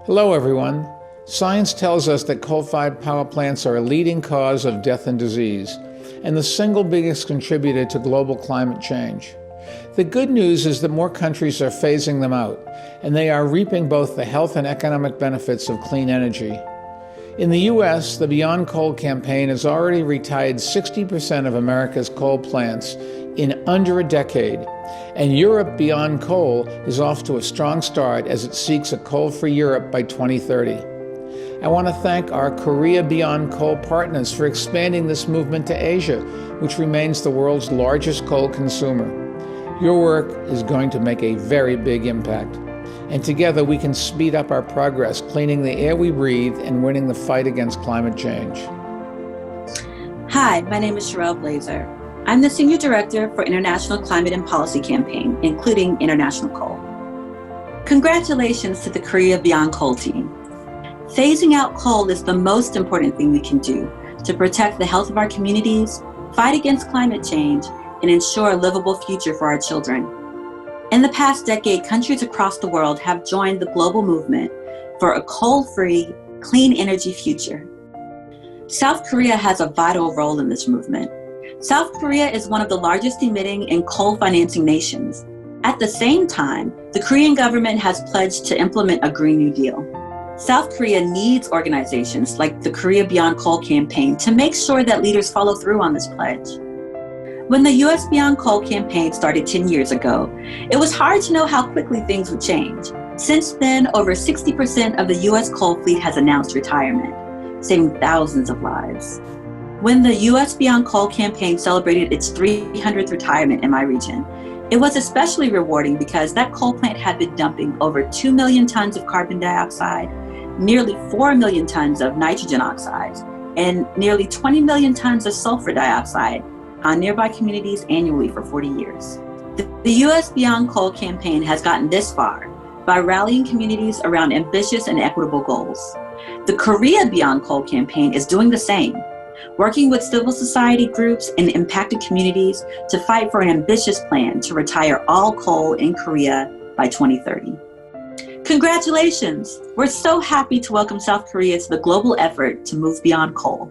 Hello, everyone. Science tells us that coal-fired power plants are a leading cause of death and disease, and the single biggest contributor to global climate change. The good news is that more countries are phasing them out, and they are reaping both the health and economic benefits of clean energy. In the U.S., the Beyond Coal campaign has already retired 60% of America's coal plants in under a decade, and Europe Beyond Coal is off to a strong start as it seeks a coal-free Europe by 2030. I want to thank our Korea Beyond Coal partners for expanding this movement to Asia, which remains the world's largest coal consumer. Your work is going to make a very big impact, and together we can speed up our progress, cleaning the air we breathe and winning the fight against climate change. Hi, my name is Sherelle Blazer. I'm the Senior Director for International Climate and Policy Campaign, including International Coal. Congratulations to the Korea Beyond Coal team. Phasing out coal is the most important thing we can do to protect the health of our communities, fight against climate change, and ensure a livable future for our children. In the past decade, countries across the world have joined the global movement for a coal-free, clean energy future. South Korea has a vital role in this movement. South Korea is one of the largest emitting and coal financing nations. At the same time, the Korean government has pledged to implement a Green New Deal. South Korea needs organizations like the Korea Beyond Coal campaign to make sure that leaders follow through on this pledge. When the US Beyond Coal campaign started 10 years ago, it was hard to know how quickly things would change. Since then, over 60% of the US coal fleet has announced retirement, saving thousands of lives. When the US Beyond Coal campaign celebrated its 300th retirement in my region, it was especially rewarding because that coal plant had been dumping over 2 million tons of carbon dioxide, nearly 4 million tons of nitrogen oxides, and nearly 20 million tons of sulfur dioxide on nearby communities annually for 40 years. The US Beyond Coal campaign has gotten this far by rallying communities around ambitious and equitable goals. The Korea Beyond Coal campaign is doing the same, working with civil society groups and impacted communities to fight for an ambitious plan to retire all coal in Korea by 2030. Congratulations! We're so happy to welcome South Korea to the global effort to move beyond coal.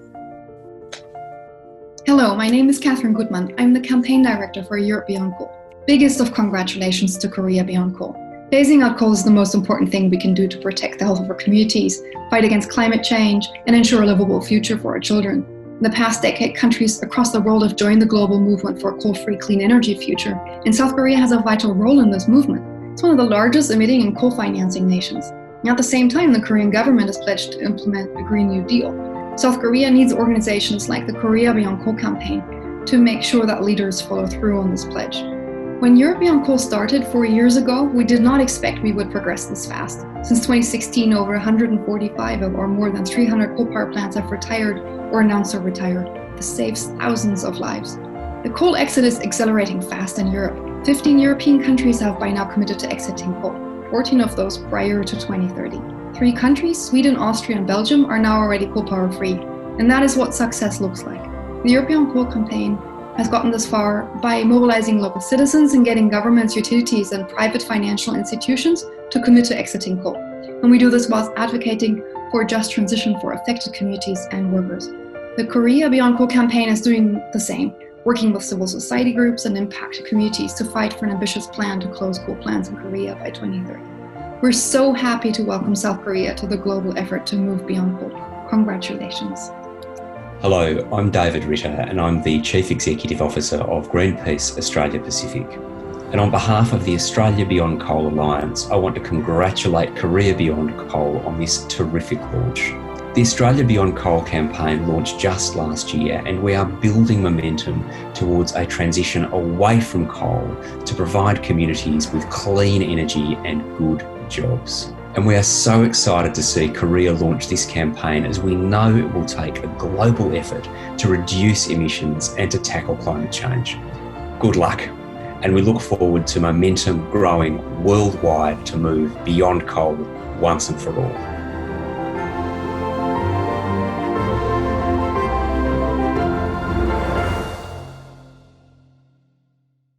Hello, my name is Catherine Goodman. I'm the campaign director for Europe Beyond Coal. Biggest of congratulations to Korea Beyond Coal. Phasing out coal is the most important thing we can do to protect the health of our communities, fight against climate change, and ensure a livable future for our children. In the past decade, countries across the world have joined the global movement for a coal-free clean energy future, and South Korea has a vital role in this movement. It's one of the largest emitting and coal financing nations. And at the same time, the Korean government has pledged to implement the Green New Deal. South Korea needs organizations like the Korea Beyond Coal campaign to make sure that leaders follow through on this pledge. When Europe Beyond Coal started 4 years ago, we did not expect we would progress this fast. Since 2016, over 145 of our more than 300 coal power plants have retired or announced to retire. This saves thousands of lives. The coal exit is accelerating fast in Europe. 15 European countries have by now committed to exiting coal, 14 of those prior to 2030. 3 countries, Sweden, Austria, and Belgium, are now already coal power free, and that is what success looks like. The European Coal campaign has gotten this far by mobilizing local citizens and getting governments, utilities, and private financial institutions to commit to exiting coal. And we do this whilst advocating for a just transition for affected communities and workers. The Korea Beyond Coal campaign is doing the same, working with civil society groups and impacted communities to fight for an ambitious plan to close coal plants in Korea by 2030. We're so happy to welcome South Korea to the global effort to move beyond coal. Congratulations. Hello, I'm David Ritter and I'm the Chief Executive Officer of Greenpeace Australia Pacific. And on behalf of the Australia Beyond Coal Alliance, I want to congratulate Korea Beyond Coal on this terrific launch. The Australia Beyond Coal campaign launched just last year, and we are building momentum towards a transition away from coal to provide communities with clean energy and good jobs. And we are so excited to see Korea launch this campaign, as we know it will take a global effort to reduce emissions and to tackle climate change. Good luck, and we look forward to momentum growing worldwide to move beyond coal once and for all.